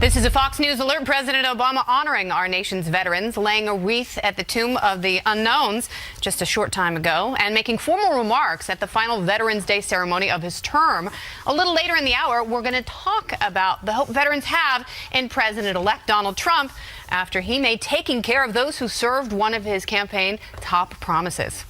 This is a Fox News alert. President Obama honoring our nation's veterans, laying a wreath at the Tomb of the Unknowns just a short time ago, and making formal remarks at the final Veterans Day ceremony of his term. A little later in the hour, we're going to talk about the hope veterans have in President-elect Donald Trump after he made taking care of those who served one of his campaign top promises.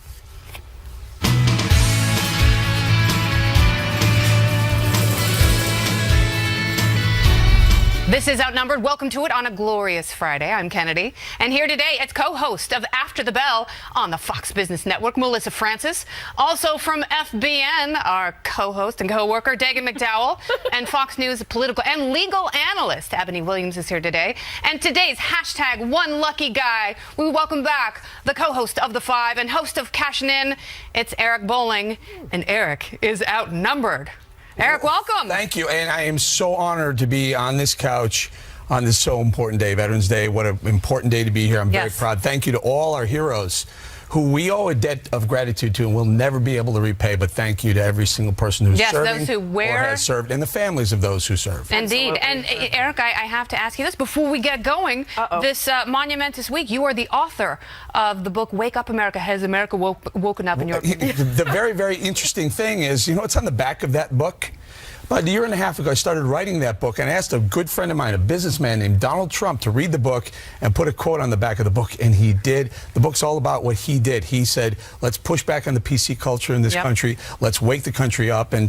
This is Outnumbered. Welcome to it on a glorious Friday. I'm Kennedy. And here today, it's co-host of After the Bell on the Fox Business Network, Melissa Francis. Also from FBN, our co-host and co-worker, Dagan McDowell. And Fox News political and legal analyst, Ebony Williams, is here today. And today's hashtag One Lucky Guy, we welcome back the co-host of The Five and host of Cashin' In. It's Eric Bolling. And Eric is outnumbered. Eric, welcome. Thank you. And I am so honored to be on this couch on this so important day, Veterans Day. What an important day to be here. I'm very proud. Thank you to all our heroes who we owe a debt of gratitude to and we'll never be able to repay. But thank you to every single person who's serving those who wear, or has served, and the families of those who serve. Indeed. Absolutely. And Eric, I have to ask you this before we get going. This monumentous week, you are the author of the book Wake Up America. Has America woken up in your... The very, very interesting thing is, you know what's on the back of that book? About a year and a half ago, I started writing that book, and I asked a good friend of mine, a businessman named Donald Trump, to read the book and put a quote on the back of the book, and he did. The book's all about what he did. He said, let's push back on the PC culture in this country. Let's wake the country up, and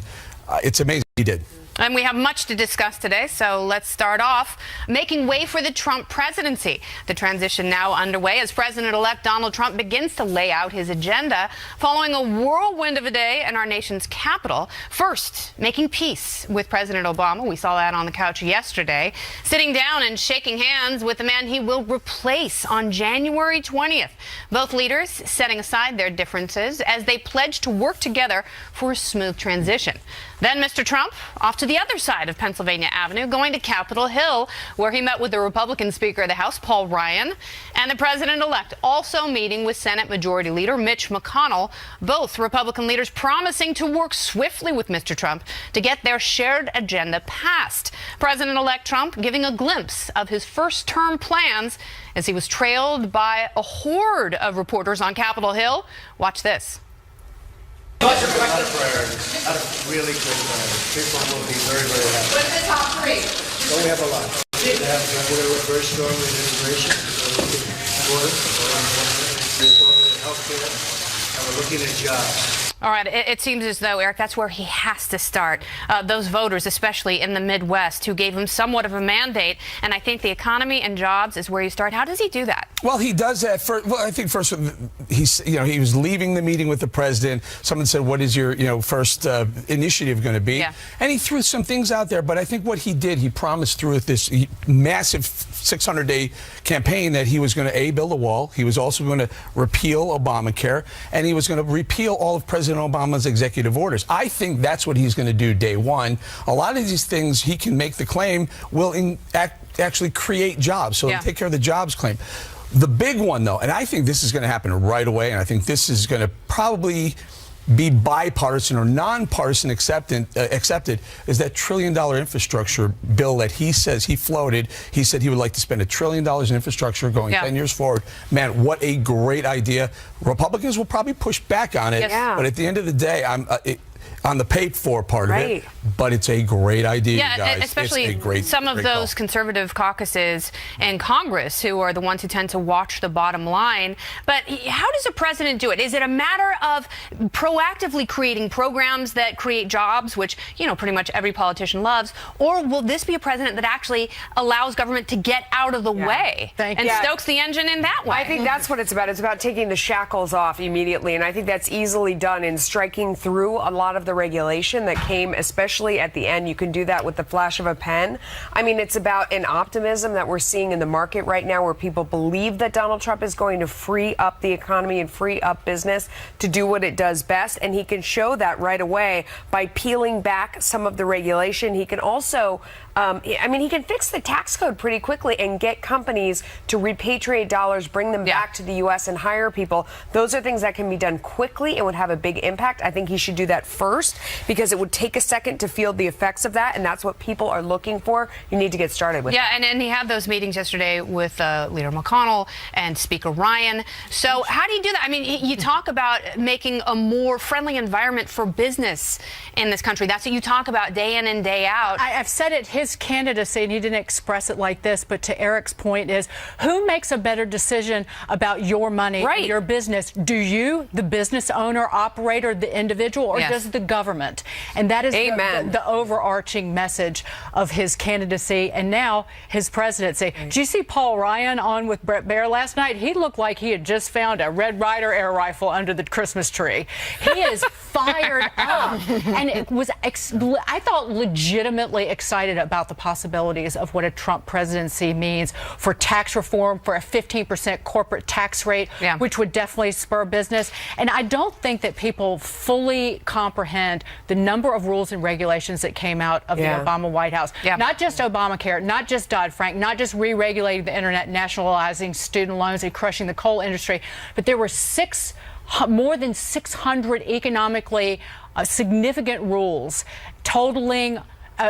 it's amazing he did. And we have much to discuss today, so let's start off making way for the Trump presidency. The transition now underway as President-elect Donald Trump begins to lay out his agenda following a whirlwind of a day in our nation's capital. First, making peace with President Obama. We saw that on the couch yesterday. Sitting down and shaking hands with the man he will replace on January 20th. Both leaders setting aside their differences as they pledge to work together for a smooth transition. Then Mr. Trump off to the other side of Pennsylvania Avenue, going to Capitol Hill, where he met with the Republican Speaker of the House, Paul Ryan, and the President-elect, also meeting with Senate Majority Leader Mitch McConnell. Both Republican leaders promising to work swiftly with Mr. Trump to get their shared agenda passed. President-elect Trump giving a glimpse of his first-term plans as he was trailed by a horde of reporters on Capitol Hill. Watch this. What's your question? Really good priorities. People will be very, very happy. What's the top three? Well, we have a lot. We're very strong in immigration. We're looking at healthcare, and we're looking at jobs. All right. It seems as though, Eric, that's where he has to start. Those voters, especially in the Midwest, who gave him somewhat of a mandate. And I think the economy and jobs is where you start. How does he do that? Well, he does that first. Well, I think first, he was leaving the meeting with the president. Someone said, "What is your, first initiative going to be?" Yeah. And he threw some things out there. But I think what he did, he promised through this massive 600-day campaign that he was going to build a wall. He was also going to repeal Obamacare, and he was going to repeal all of President Obama's executive orders. I think that's what he's going to do day one. A lot of these things he can make the claim will actually create jobs. So he'll take care of the jobs claim. The big one, though, and I think this is going to happen right away, and I think this is going to probably be bipartisan or nonpartisan accepted, is that $1 trillion infrastructure bill that he says he floated. He said he would like to spend $1 trillion in infrastructure going 10 years forward. Man, what a great idea. Republicans will probably push back on it, but at the end of the day, I'm on the paid for part of it, but it's a great idea, guys. Especially some of those conservative caucuses in Congress who are the ones who tend to watch the bottom line. But how does a president do it? Is it a matter of proactively creating programs that create jobs, which, pretty much every politician loves, or will this be a president that actually allows government to get out of the way and stokes the engine in that way? I think that's what it's about. It's about taking the shackles off immediately, and I think that's easily done in striking through a lot of the regulation that came, especially at the end. You can do that with the flash of a pen. I mean, it's about an optimism that we're seeing in the market right now where people believe that Donald Trump is going to free up the economy and free up business to do what it does best. And he can show that right away by peeling back some of the regulation. He can also he can fix the tax code pretty quickly and get companies to repatriate dollars, bring them back to the U.S. and hire people. Those are things that can be done quickly and would have a big impact. I think he should do that first. first, because it would take a second to feel the effects of that, and that's what people are looking for. You need to get started with. Yeah, and he had those meetings yesterday with Leader McConnell and Speaker Ryan. So how do you do that? I mean, you talk about making a more friendly environment for business in this country. That's what you talk about day in and day out. I've said it, his candidacy, and he didn't express it like this, but to Eric's point is, who makes a better decision about your money, right, your business? Do you, the business owner, operator, the individual, or Yes. does the government? And that is Amen. the overarching message of his candidacy and now his presidency. Did you see Paul Ryan on with Brett Baer last night? He looked like he had just found a Red Ryder air rifle under the Christmas tree. He is fired up, and it was I thought legitimately excited about the possibilities of what a Trump presidency means for tax reform, for a 15% corporate tax rate, Yeah. which would definitely spur business. And I don't think that people fully comprehend the number of rules and regulations that came out of Yeah. the Obama White House. Yeah. Not just Obamacare, not just Dodd-Frank, not just re-regulating the internet, nationalizing student loans and crushing the coal industry, but there were more than 600 economically significant rules totaling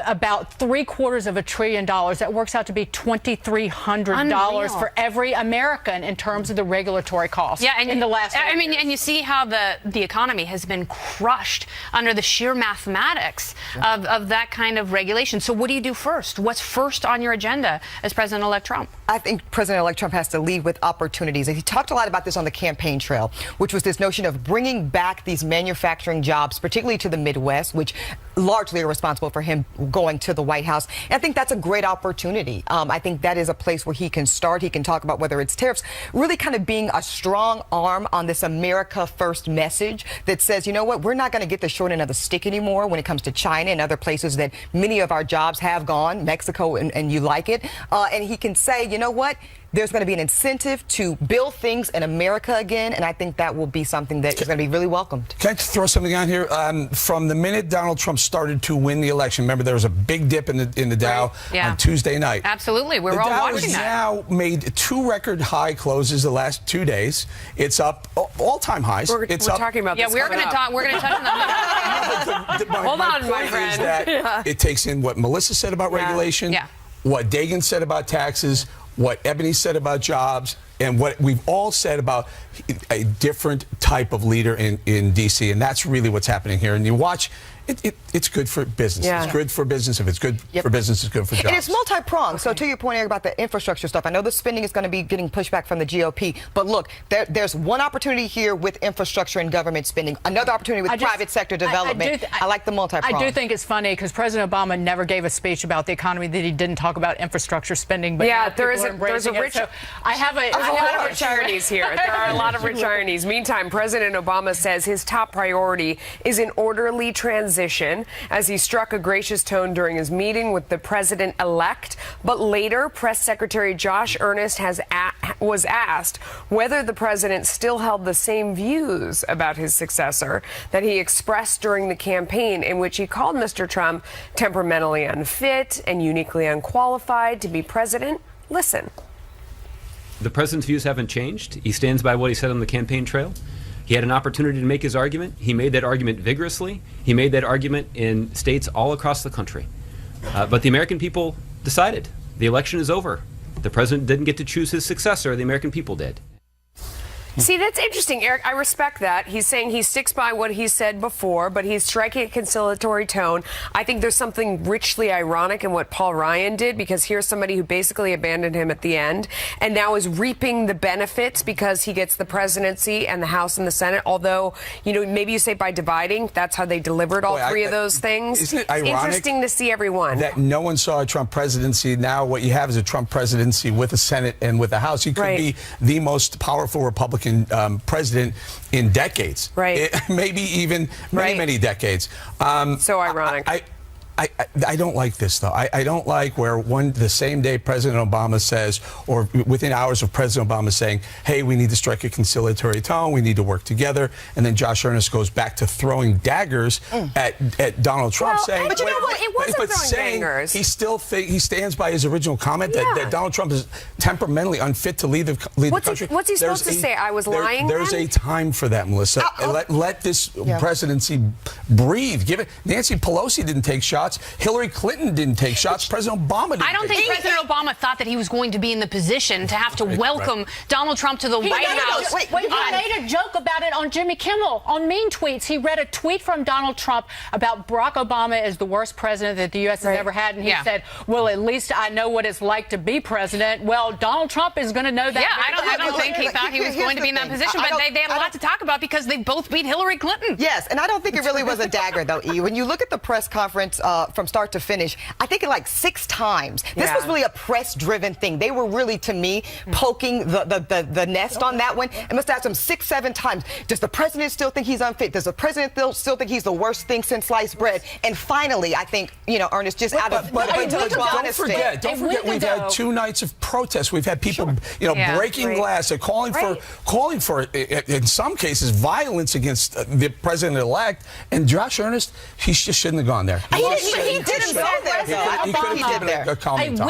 about $750 billion. That works out to be $2,300 for every American in terms of the regulatory costs. Yeah, and in the last. I mean, and you see how the economy has been crushed under the sheer mathematics of that kind of regulation. So what do you do first? What's first on your agenda as President-elect Trump? I think President-elect Trump has to lead with opportunities. He talked a lot about this on the campaign trail, which was this notion of bringing back these manufacturing jobs, particularly to the Midwest, which largely are responsible for him going to the White House. And I think that's a great opportunity. I think that is a place where he can start. He can talk about whether it's tariffs, really kind of being a strong arm on this America First message that says, you know what, we're not going to get the short end of the stick anymore when it comes to China and other places that many of our jobs have gone, Mexico, and you like it. And he can say, you know what, there's going to be an incentive to build things in America again, and I think that will be something that is going to be really welcomed. Can I throw something on here? From the minute Donald Trump started to win the election, remember there was a big dip in the Dow Yeah. on Tuesday night. Absolutely, we were The all Dow watching has that. now made 2 record high closes the last 2 days. It's up all-time highs. We're It's talking about Yeah, this we're coming going to up. talk. We're going to touch on that. Hold on, my point is friend. that it takes in what Melissa said about regulation, Yeah. what Dagan said about taxes, what Ebony said about jobs, and what we've all said about a different type of leader in D.C. And that's really what's happening here. And you watch, it's good for business. Yeah. It's good for business. If it's good for business, it's good for jobs. And it's multi-pronged. So to your point, Eric, about the infrastructure stuff, I know the spending is going to be getting pushed back from the GOP, but look, there's one opportunity here with infrastructure and government spending, another opportunity with private sector development. I like the multi-pronged. I do think it's funny because President Obama never gave a speech about the economy that he didn't talk about infrastructure spending. But Yeah, now there's people are a embracing it. rich. So I have a. There's a lot of rich ironies here. There are a lot of rich ironies. Meantime, President Obama says his top priority is an orderly transition, as he struck a gracious tone during his meeting with the president-elect. But later, Press Secretary Josh Earnest was asked whether the president still held the same views about his successor that he expressed during the campaign, in which he called Mr. Trump temperamentally unfit and uniquely unqualified to be president. Listen. The president's views haven't changed. He stands by what he said on the campaign trail. He had an opportunity to make his argument. He made that argument vigorously. He made that argument in states all across the country. But the American people decided. The election is over. The president didn't get to choose his successor. The American people did. See, that's interesting, Eric. I respect that. He's saying he sticks by what he said before, but he's striking a conciliatory tone. I think there's something richly ironic in what Paul Ryan did, because here's somebody who basically abandoned him at the end and now is reaping the benefits because he gets the presidency and the House and the Senate. Although, you know, maybe you say by dividing, that's how they delivered all three of those things. Isn't it It's ironic interesting to see everyone. that no one saw a Trump presidency? Now what you have is a Trump presidency with a Senate and with a House. He could be the most powerful Republican president in decades. Right. Maybe even many decades. So ironic. I don't like this, though. I don't like where the same day President Obama says, or within hours of President Obama saying, hey, we need to strike a conciliatory tone, we need to work together, and then Josh Earnest goes back to throwing daggers at Donald Trump, saying, but you know what? It wasn't throwing daggers. He still he stands by his original comment that Donald Trump is temperamentally unfit to lead the country. What's he supposed to say? I was lying? There's a time for that, Melissa. Let this presidency breathe. Give it. Nancy Pelosi didn't take shots. Hillary Clinton didn't take shots. President Obama didn't. I don't think President Obama thought that he was going to be in the position to have to welcome Donald Trump to the White House. He made a joke about it on Jimmy Kimmel on Mean Tweets. He read a tweet from Donald Trump about Barack Obama is the worst president that the U.S. has ever had, and he said, well, at least I know what it's like to be president. Well, Donald Trump is going to know that. Yeah, I don't think he thought he was going to be in that position, but they had a lot to talk about because they both beat Hillary Clinton. Yes, and I don't think it really was a dagger, though, E. When you look at the press conference from start to finish, I think it like 6 times. This was really a press-driven thing. They were really, to me, poking the nest on that one. It must have asked him 6, 7 times. Does the president still think he's unfit? Does the president still think he's the worst thing since sliced bread? And finally, I think, Ernest, just out of don't forget, we've had 2 nights of protests. We've had people, breaking glass, calling for, in some cases, violence against the president-elect. And Josh Earnest, he just shouldn't have gone there. He didn't go there. He could have given a calming tone.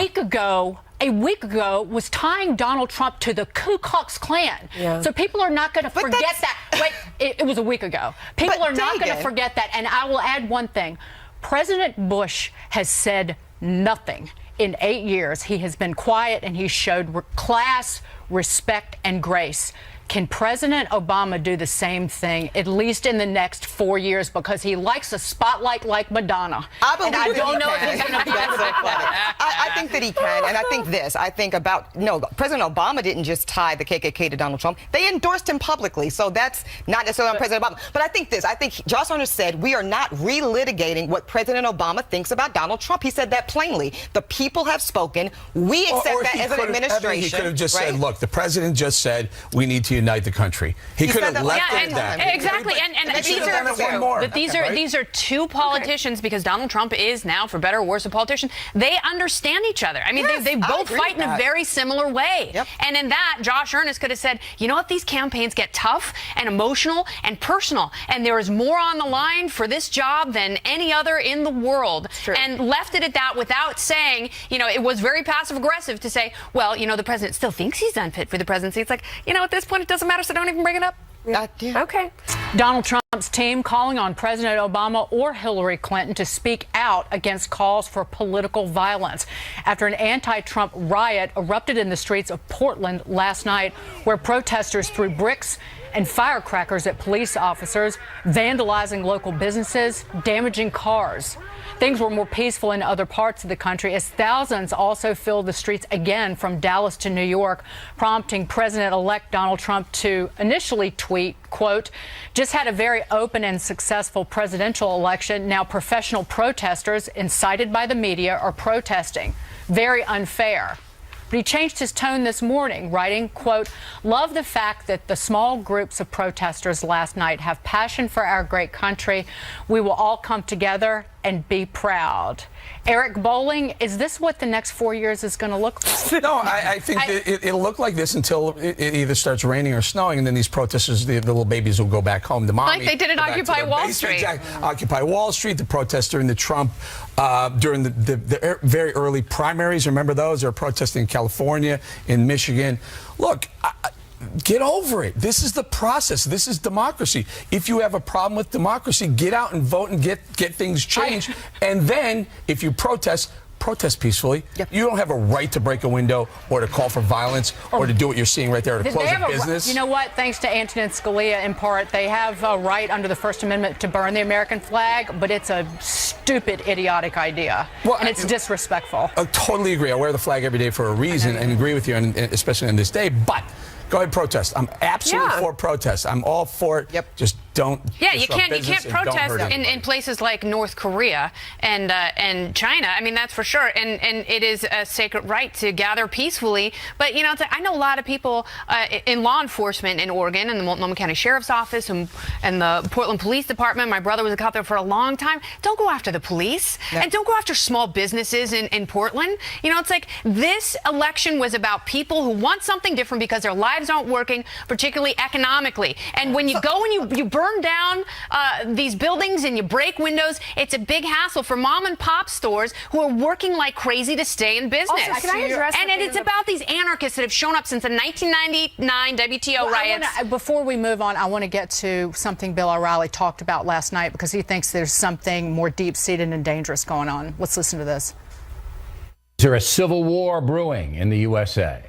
A week ago was tying Donald Trump to the Ku Klux Klan. So people are not going to forget that. Wait, it was a week ago. People are not going to forget that. And I will add one thing. President Bush has said nothing in 8 years. He has been quiet, and he showed class, respect, and grace. Can President Obama do the same thing, at least in the next 4 years, because he likes a spotlight like Madonna? I believe I don't know if he's going to be able to do that. I think that he can, and I think this. I think President Obama didn't just tie the KKK to Donald Trump. They endorsed him publicly, so that's not necessarily on President Obama. But I think this. I think Josh Earnest said we are not relitigating what President Obama thinks about Donald Trump. He said that plainly. The people have spoken. We accept that as an administration. He could have just said, look, the president just said we need to unite the country. He could have left it at that. Exactly. These are 2 politicians, because Donald Trump is now, for better or worse, a politician. They understand each other. I mean, they both fight in a very similar way. And in that, Josh Earnest could have said, you know what, these campaigns get tough and emotional and personal, and there is more on the line for this job than any other in the world. And left it at that without saying, it was very passive aggressive to say, well, the president still thinks he's unfit for the presidency. It's like, at this point, it doesn't matter, so don't even bring it up. Okay. Donald Trump's team calling on President Obama or Hillary Clinton to speak out against calls for political violence after an anti-Trump riot erupted in the streets of Portland last night, where protesters threw bricks and firecrackers at police officers, vandalizing local businesses, damaging cars. Things were more peaceful in other parts of the country as thousands also filled the streets again from Dallas to New York, prompting President-elect Donald Trump to initially tweet, quote, just had a very open and successful presidential election. Now professional protesters incited by the media are protesting. Very unfair. But he changed his tone this morning, writing, quote, love the fact that the small groups of protesters last night have passion for our great country. We will all come together and be proud. Eric Bowling, is this what the next 4 years is going to look like? No, I think it'll look like this until it either starts raining or snowing, and then these protesters, the little babies, will go back home to mommy. Like they did at Occupy Wall Street. Exactly. Occupy Wall Street, the protests during the Trump, during the very early primaries. Remember those? They were protesting in California, in Michigan. Look, get over it. This is the process. This is democracy. If you have a problem with democracy, get out and vote and get things changed. And then, if you protest peacefully. You don't have a right to break a window or to call for violence or to do what you're seeing right there, to close a business. You know what? Thanks to Antonin Scalia, in part, they have a right under the First Amendment to burn the American flag, but it's a stupid, idiotic idea. And it's disrespectful. I totally agree. I wear the flag every day for a reason and agree with you, and especially on this day. But go ahead, protest. I'm absolutely for protest. I'm all for it. Just don't. Yeah, you disrupt can't business and don't protest hurt anybody. in places like North Korea and China. I mean, that's for sure. And it is a sacred right to gather peacefully. But you know, I know a lot of people in law enforcement in Oregon and the Multnomah County Sheriff's Office and the Portland Police Department. My brother was a cop there for a long time. Don't go after the police and don't go after small businesses in Portland. You know, it's like this election was about people who want something different because their lives aren't working, particularly economically. And when you go and you burn down these buildings and you break windows, it's a big hassle for mom and pop stores who are working like crazy to stay in business. Also, can I address and it's about these anarchists that have shown up since the 1999 WTO riots. Before we move on, I want to get to something Bill O'Reilly talked about last night because he thinks there's something more deep-seated and dangerous going on. Let's listen to this. Is there a civil war brewing in the USA?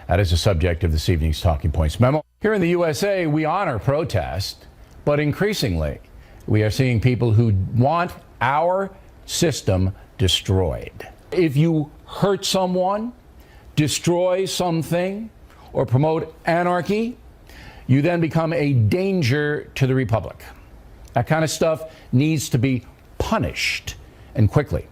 That is the subject of this evening's Talking Points memo. Here in the USA, we honor protest, but increasingly, we are seeing people who want our system destroyed. If you hurt someone, destroy something, or promote anarchy, you then become a danger to the republic. That kind of stuff needs to be punished, and quickly.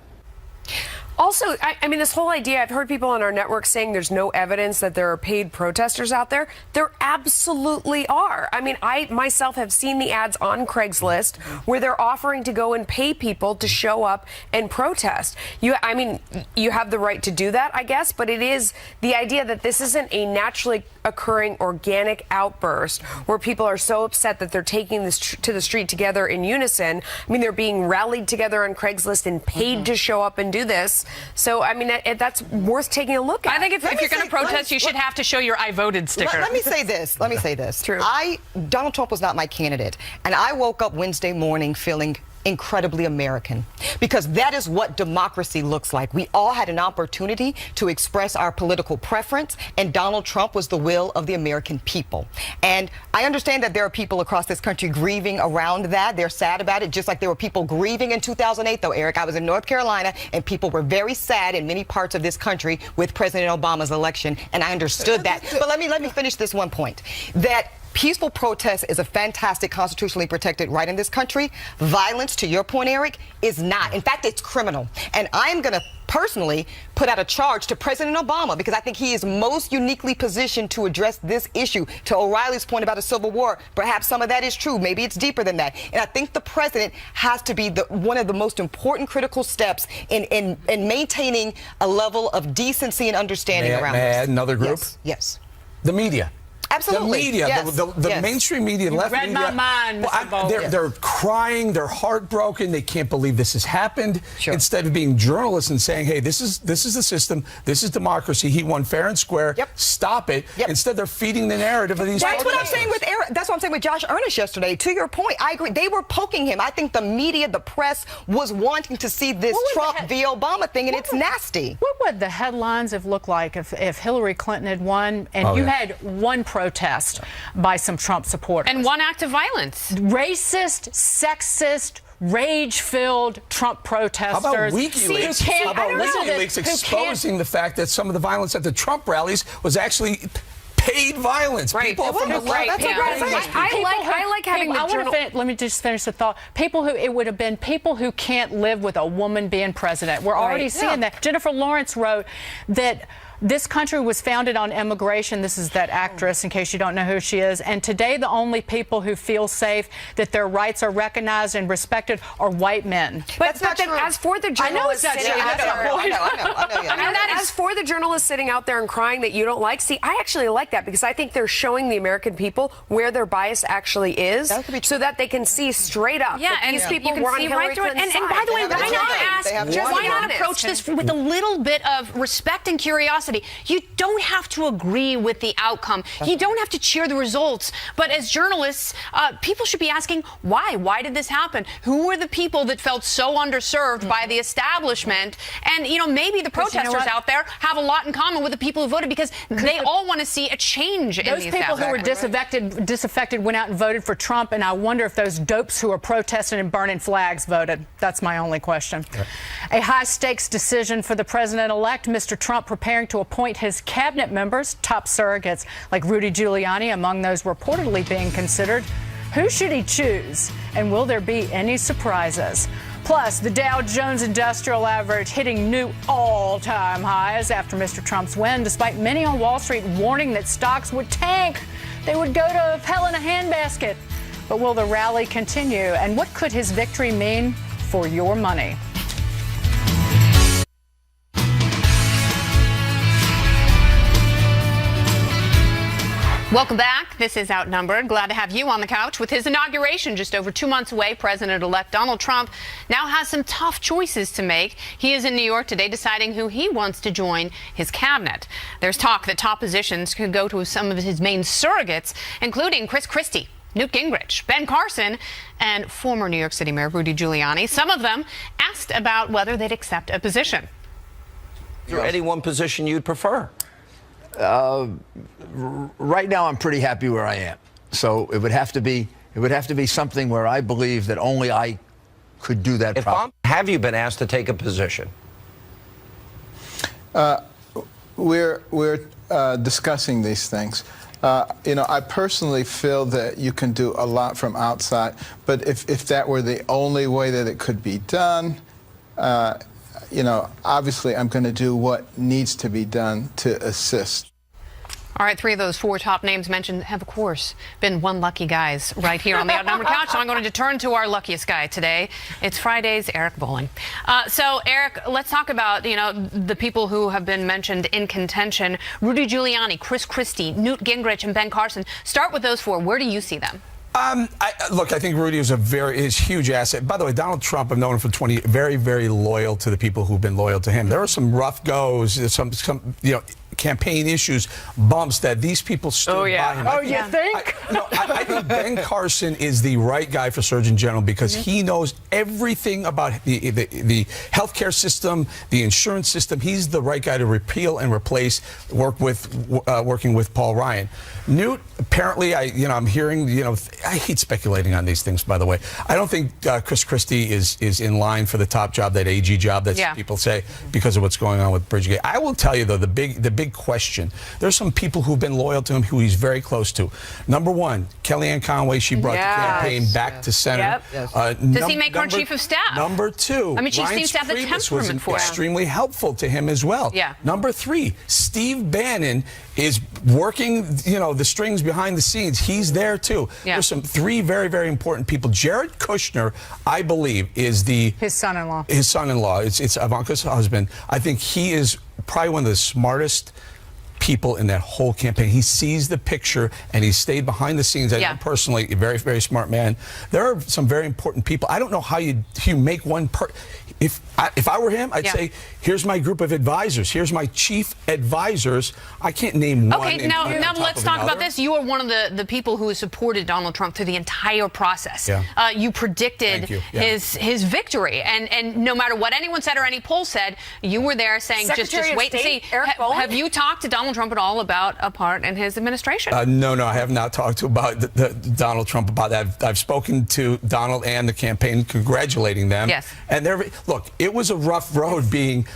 Also, I mean, this whole idea, I've heard people on our network saying there's no evidence that there are paid protesters out there. There absolutely are. I mean, I myself have seen the ads on Craigslist where they're offering to go and pay people to show up and protest. I mean, you have the right to do that, I guess, but it is the idea that this isn't a naturally occurring organic outburst where people are so upset that they're taking this to the street together in unison. I mean, they're being rallied together on Craigslist and paid to show up and do this. So, I mean, that's worth taking a look at. I think if you're going to protest, you should have to show your I voted sticker. Let me say this. True. Donald Trump was not my candidate. And I woke up Wednesday morning feeling incredibly American, because that is what democracy looks like. We all had an opportunity to express our political preference, and Donald Trump was the will of the American people. And I understand that there are people across this country grieving around that. They're sad about it, just like there were people grieving in 2008, though, Eric. I was in North Carolina, and people were very sad in many parts of this country with President Obama's election, and I understood that. But let me finish this one point, that peaceful protest is a fantastic constitutionally protected right in this country. Violence, to your point, Eric, is not. In fact, it's criminal. And I'm going to personally put out a charge to President Obama because I think he is most uniquely positioned to address this issue. To O'Reilly's point about a civil war, perhaps some of that is true. Maybe it's deeper than that. And I think the president has to be one of the most important critical steps in maintaining a level of decency and understanding around May I this. add another group? Yes. The media. Absolutely. The media, Yes. the Yes. mainstream media, left read media. my mind, Mr. Bowles. They're crying, they're heartbroken, they can't believe this has happened. Sure. Instead of being journalists and saying, hey, this is the system, this is democracy, he won fair and square, stop it. Instead, they're feeding the narrative of these That's what I'm protesters. saying with Eric. That's what I'm saying with Josh Earnest yesterday. To your point, I agree. They were poking him. I think the media, the press, was wanting to see this Trump v. Obama thing, and it's nasty. What would the headlines have looked like if Hillary Clinton had won and you had one protest by some Trump supporters? And one act of violence. Racist, sexist, rage-filled Trump protesters. How about WikiLeaks? How about WikiLeaks exposing the fact that some of the violence at the Trump rallies was actually paid violence? Right. People from the left. I like having the journal. Let me just finish the thought. It would have been people who can't live with a woman being president. We're already seeing that. Jennifer Lawrence wrote that this country was founded on immigration. This is that actress, in case you don't know who she is. And today, the only people who feel safe, that their rights are recognized and respected, are white men. But as for the journalists as for the journalists sitting out there and crying that you don't like, see, I actually like that because I think they're showing the American people where their bias actually is, so that they can see straight up. Yeah, and these people you can were on see Hillary right through it. Clinton's And by the way, side. why not approach this with a little bit of respect and curiosity? You don't have to agree with the outcome. You don't have to cheer the results. But as journalists, people should be asking why. Why did this happen? Who were the people that felt so underserved by the establishment? And, you know, maybe the protesters out there have a lot in common with the people who voted because they all want to see a change in the Those people who were disaffected went out and voted for Trump, and I wonder if those dopes who are protesting and burning flags voted. That's my only question. A high-stakes decision for the president-elect, Mr. Trump preparing to appoint his cabinet members, top surrogates like Rudy Giuliani, among those reportedly being considered. Who should he choose? And will there be any surprises? Plus, the Dow Jones Industrial Average hitting new all-time highs after Mr. Trump's win, despite many on Wall Street warning that stocks would tank. They would go to hell in a handbasket. But will the rally continue? And what could his victory mean for your money? Welcome back. This is Outnumbered. Glad to have you on the couch. With his inauguration just over 2 months away, President-elect Donald Trump now has some tough choices to make. He is in New York today deciding who he wants to join his cabinet. There's talk that top positions could go to some of his main surrogates, including Chris Christie, Newt Gingrich, Ben Carson, and former New York City Mayor Rudy Giuliani. Some of them asked about whether they'd accept a position. Is there any one position you'd prefer? Right now, I'm pretty happy where I am. So it would have to be something where I believe that only I could do that. Have you been asked to take a position? We're discussing these things. I personally feel that you can do a lot from outside, but if that were the only way that it could be done, obviously I'm going to do what needs to be done to assist. All right, 3 of those 4 top names mentioned have, of course, been one lucky guys right here on the Outnumbered Couch. So I'm going to turn to our luckiest guy today. It's Friday's Eric Bolling. So, Eric, let's talk about, the people who have been mentioned in contention. Rudy Giuliani, Chris Christie, Newt Gingrich, and Ben Carson. Start with those 4. Where do you see them? Look, I think Rudy is is a huge asset. By the way, Donald Trump, I've known him for 20 years, very, very loyal to the people who've been loyal to him. There are some rough goes, some campaign issues, bumps that these people stood by him. Oh, you think? I think Ben Carson is the right guy for Surgeon General because he knows everything about the healthcare system, the insurance system. He's the right guy to repeal and replace, working with Paul Ryan. Newt, apparently, I'm hearing, I hate speculating on these things, by the way. I don't think Chris Christie is in line for the top job, that AG job that people say, because of what's going on with Bridgegate. I will tell you, though, the big question, there's some people who've been loyal to him who he's very close to. Number 1, Kellyanne Conway, she brought the campaign back to center. Does he make her chief of staff? Number 2, I mean, she seems to have the temperament for it. Extremely helpful to him as well. Yeah. Number 3, Steve Bannon is working, the strings behind the scenes. He's there too. Yeah. There's some 3 very, very important people. Jared Kushner, I believe, is his son-in-law. His son-in-law. It's Ivanka's husband. I think he is probably one of the smartest people in that whole campaign. He sees the picture and he stayed behind the scenes. I know personally, a very, very smart man. There are some very important people. I don't know how you make one If I were him, I'd say, here's my group of advisors. Here's my chief advisors. I can't name one. Okay, now let's talk about this. You are one of the people who has supported Donald Trump through the entire process. Yeah. You predicted his victory. And no matter what anyone said or any poll said, you were there saying, just wait and see. Have you talked to Donald Trump at all about a part in his administration? No, I have not talked about Donald Trump about that. I've spoken to Donald and the campaign, congratulating them. Yes. And look, it was a rough road being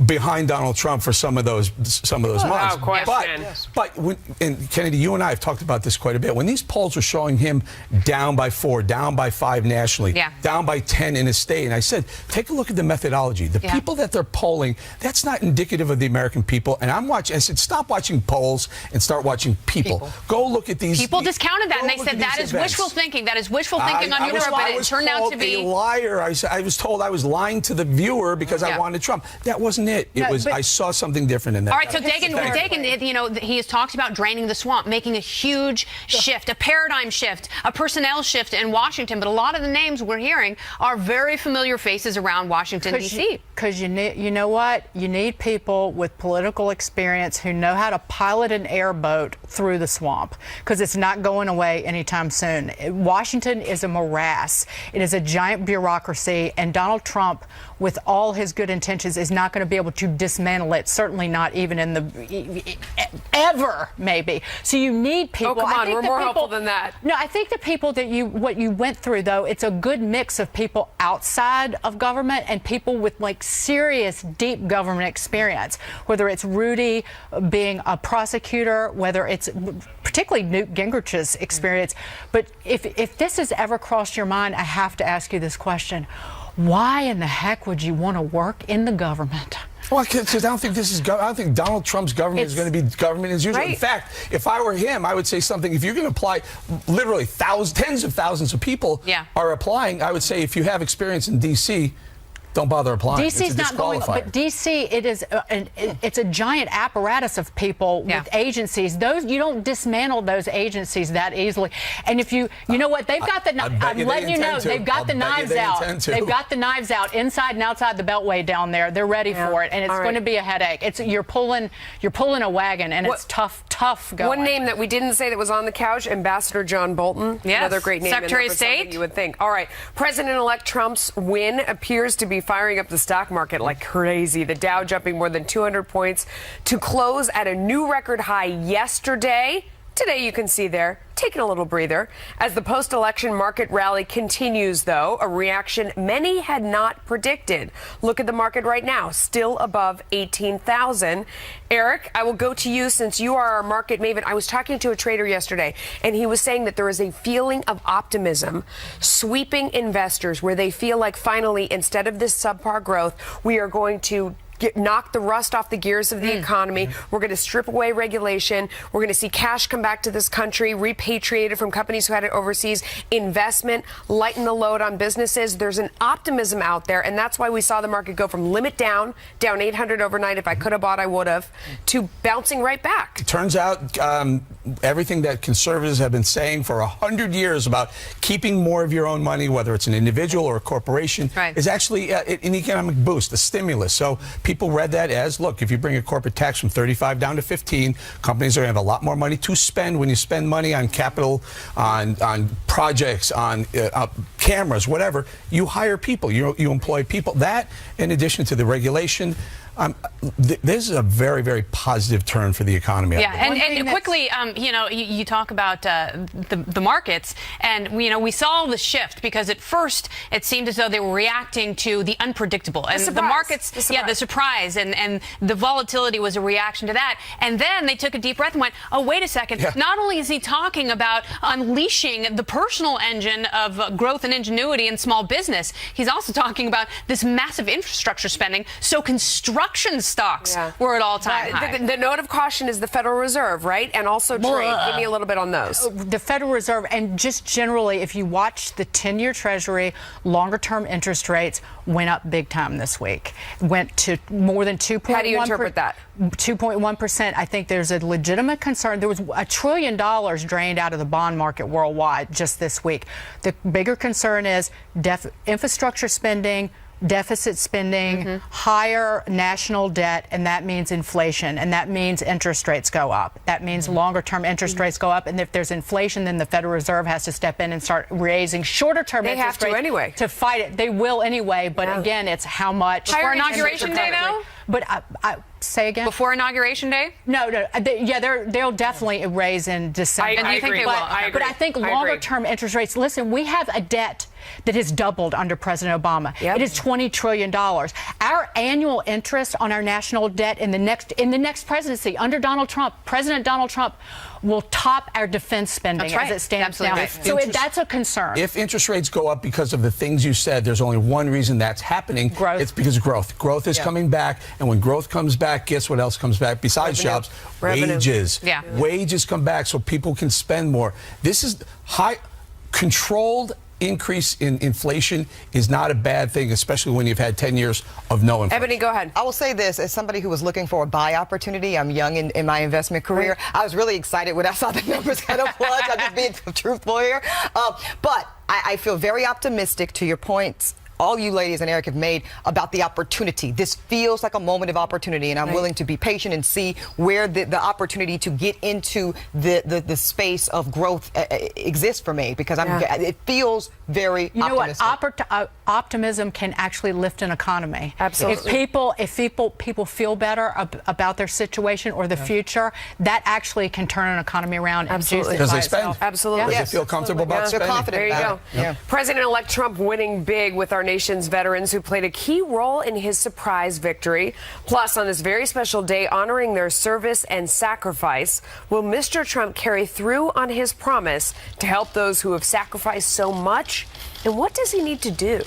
behind Donald Trump for some of those months. But and Kennedy, you and I have talked about this quite a bit. When these polls were showing him down by 4, down by 5 nationally, down by 10 in his state, and I said, take a look at the methodology. The people that they're polling, that's not indicative of the American people. And I said, stop watching polls and start watching people. Go look at these. People discounted that, and they said that is wishful thinking. That is wishful thinking on your part. But it turned out to be a liar. I was told I was lying to the viewer because I wanted Trump. That wasn't it. I saw something different in that. All right, so Dagan, he has talked about draining the swamp, making a huge shift, a paradigm shift, a personnel shift in Washington. But a lot of the names we're hearing are very familiar faces around Washington, D.C. Because you know what? You need people with political experience who know how to pilot an airboat through the swamp, because it's not going away anytime soon. Washington is a morass. It is a giant bureaucracy, and Donald Trump, with all his good intentions, is not going to be able to dismantle it. Certainly not even in the ever, maybe. So you need people. Oh, come on, we're more hopeful than that. No, I think the people that what you went through, though, it's a good mix of people outside of government and people with serious, deep government experience. Whether it's Rudy being a prosecutor, whether it's experience, particularly Newt Gingrich's experience. But if this has ever crossed your mind, I have to ask you this question. Why in the heck would you want to work in the government? Well, because I don't think Donald Trump's government is going to be government as usual. Right. In fact, if I were him, I would say something. If you're going to apply, literally tens of thousands of people are applying, I would say if you have experience in D.C., don't bother applying. DC's not going, but DC, it's a giant apparatus of people with agencies. Those, you don't dismantle those agencies that easily. And if you know what, they've got the. I'm letting you know, they've got the knives out. They've got the knives out inside and outside the Beltway down there. They're ready for it, and it's going to be a headache. You're pulling a wagon, and it's tough going. One name that we didn't say that was on the couch: Ambassador John Bolton. Yes. Another great name. Secretary of State. You would think. All right, President-elect Trump's win appears to be firing up the stock market like crazy. The Dow jumping more than 200 points to close at a new record high yesterday. Today, you can see there, taking a little breather. As the post-election market rally continues, though, a reaction many had not predicted. Look at the market right now, still above 18,000. Eric, I will go to you since you are our market maven. I was talking to a trader yesterday, and he was saying that there is a feeling of optimism sweeping investors where they feel like finally, instead of this subpar growth, we are going to knock the rust off the gears of the economy. We're going to strip away regulation. We're going to see cash come back to this country, repatriated from companies who had it overseas, investment, lighten the load on businesses. There's an optimism out there, and that's why we saw the market go from limit down 800 overnight. If I could have bought, I would have, to bouncing right back. It turns out everything that conservatives have been saying for 100 years about keeping more of your own money, whether it's an individual or a corporation, is actually an economic boost, a stimulus. So people read that as, look, if you bring a corporate tax from 35 down to 15, companies are going to have a lot more money to spend. When you spend money on capital, on projects, on cameras, whatever, you hire people, you employ people. That, in addition to the regulation, this is a very, very positive turn for the economy. Yeah, and quickly, you talk about the markets, and we saw the shift because at first it seemed as though they were reacting to the unpredictable and the markets, the surprise and the volatility was a reaction to that. And then they took a deep breath and went, oh, wait a second. Yeah. Not only is he talking about unleashing the personal engine of growth and ingenuity in small business, he's also talking about this massive infrastructure spending. So construction stocks were at all-time high. The note of caution is the Federal Reserve, right? And also trade. Give me a little bit on those. The Federal Reserve, and just generally, if you watch the 10-year Treasury, longer-term interest rates went up big time this week. Went to more than 2.1%. How do you interpret that? 2.1%. I think there's a legitimate concern. There was $1 trillion drained out of the bond market worldwide just this week. The bigger concern is infrastructure spending, deficit spending, higher national debt, and that means inflation, and that means interest rates go up. That means longer-term interest rates go up, and if there's inflation, then the Federal Reserve has to step in and start raising shorter-term interest rates. They have to anyway. To fight it. They will anyway, but again, it's how much. Before Inauguration Day, though? But I say again? Before Inauguration Day? No. They'll definitely raise in December. I think they will. But I think longer-term interest rates. Listen, we have a debt that has doubled under President Obama. It is $20 trillion. Our annual interest on our national debt in the next presidency under Donald Trump, President Donald Trump, will top our defense spending as it stands now. So that's a concern. If interest rates go up because of the things you said, there's only one reason that's happening. Growth. It's because of growth. Growth is coming back, and when growth comes back, guess what else comes back besides jobs? Wages. Yeah. Wages come back so people can spend more. This is controlled increase in inflation is not a bad thing, especially when you've had 10 years of no inflation. Ebony, go ahead. I will say this, as somebody who was looking for a buy opportunity, I'm young in my investment career. I was really excited when I saw the numbers kind of plunge. I'm just being truthful here. But I feel very optimistic to your points all you ladies and Eric have made about the opportunity. This feels like a moment of opportunity, and I'm willing to be patient and see where the opportunity to get into the space of growth exists for me, because it feels very optimistic. Know what? Optimism can actually lift an economy. Absolutely. If people feel better about their situation or the future, that actually can turn an economy around. Absolutely. Because they spend. Absolutely. Because they feel comfortable about spending. They're confident there you about go. President-elect Trump winning big with our nation's veterans who played a key role in his surprise victory. Plus, on this very special day honoring their service and sacrifice, will Mr. Trump carry through on his promise to help those who have sacrificed so much? And what does he need to do?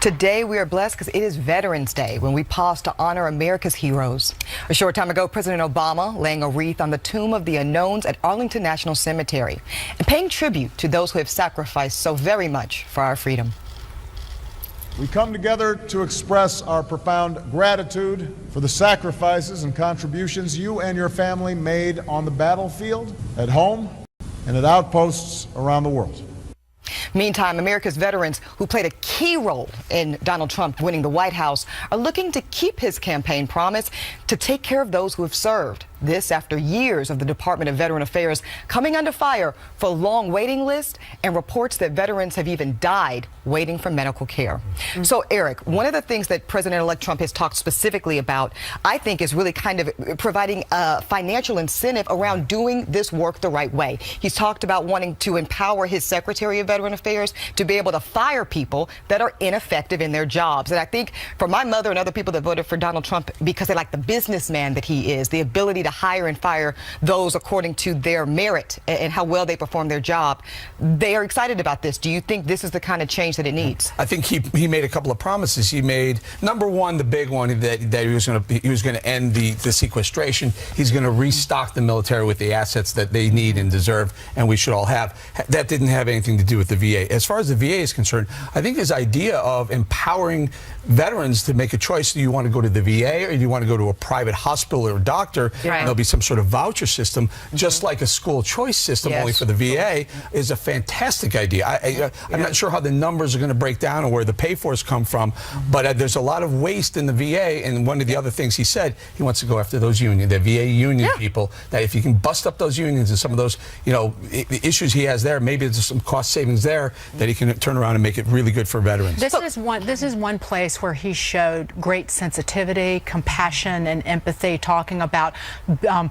Today, we are blessed because it is Veterans Day, when we pause to honor America's heroes. A short time ago, President Obama laying a wreath on the Tomb of the Unknowns at Arlington National Cemetery and paying tribute to those who have sacrificed so very much for our freedom. We come together to express our profound gratitude for the sacrifices and contributions you and your family made on the battlefield, at home, and at outposts around the world. Meantime, America's veterans who played a key role in Donald Trump winning the White House are looking to keep his campaign promise to take care of those who have served. This after years of the Department of Veteran Affairs coming under fire for a long waiting list and reports that veterans have even died waiting for medical care. So, Eric, one of the things that President-elect Trump has talked specifically about, I think, is really kind of providing a financial incentive around doing this work the right way. He's talked about wanting to empower his Secretary of Veteran Affairs to be able to fire people that are ineffective in their jobs. And I think for my mother and other people that voted for Donald Trump because they like the businessman that he is, the ability to hire and fire those according to their merit and how well they perform their job, they are excited about this. Do you think this is the kind of change that it needs? I think he made a couple of promises. He made, number one, the big one, that he was going to end the sequestration. He's going to restock the military with the assets that they need and deserve, and we should all have. That didn't have anything to do with the VA. As far as the VA is concerned, I think this idea of empowering veterans to make a choice: do you want to go to the VA or do you want to go to a private hospital or a doctor? Right. There'll be some sort of voucher system, just like a school choice system, only for the VA, is a fantastic idea. I'm not sure how the numbers are going to break down or where the pay-fors come from, but there's a lot of waste in the VA, and one of the other things he said, he wants to go after those unions, the VA union people, that if you can bust up those unions and some of those, the issues he has there, maybe there's some cost savings there that he can turn around and make it really good for veterans. This is one place where he showed great sensitivity, compassion, and empathy, talking about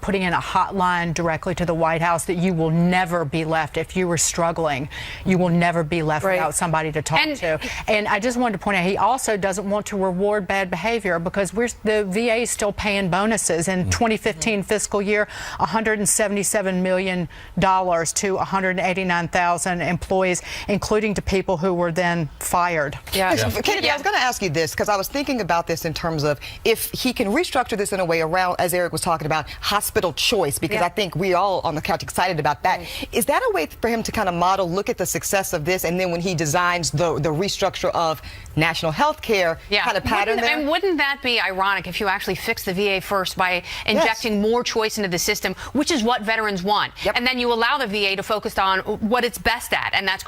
putting in a hotline directly to the White House that you will never be left. If you were struggling, you will never be left without somebody to talk to. And I just wanted to point out, he also doesn't want to reward bad behavior, because the VA is still paying bonuses. In 2015 fiscal year, $177 million to 189,000 employees, including to people who were then fired. Kennedy, I was going to ask you this, because I was thinking about this in terms of if he can restructure this in a way around, as Eric was talking about, hospital choice, because I think we all on the couch excited about that. Is that a way for him to kind of model, look at the success of this, and then when he designs the restructure of national health care, kind of pattern there? And wouldn't that be ironic if you actually fix the VA first by injecting more choice into the system, which is what veterans want, and then you allow the VA to focus on what it's best at, and that's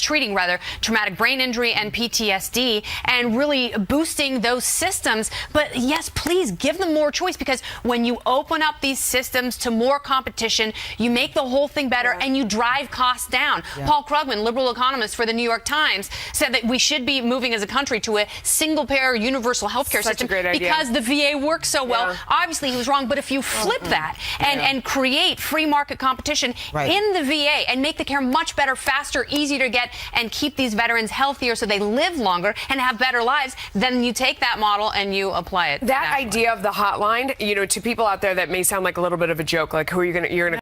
treating traumatic brain injury and PTSD, and really boosting those systems. But yes, please give them more choice, because when you open up these systems to more competition, you make the whole thing better and you drive costs down. Paul Krugman, liberal economist for the New York Times, said that we should be moving as a country to a single-payer universal healthcare system because the VA works so well. Obviously, he was wrong, but if you flip that and create free market competition in the VA and make the care much better, faster, easier to get, and keep these veterans healthier so they live longer and have better lives, then you take that model and you apply it. That idea of the hotline, to people out there, that may sound like a little bit of a joke, like, who are you're going to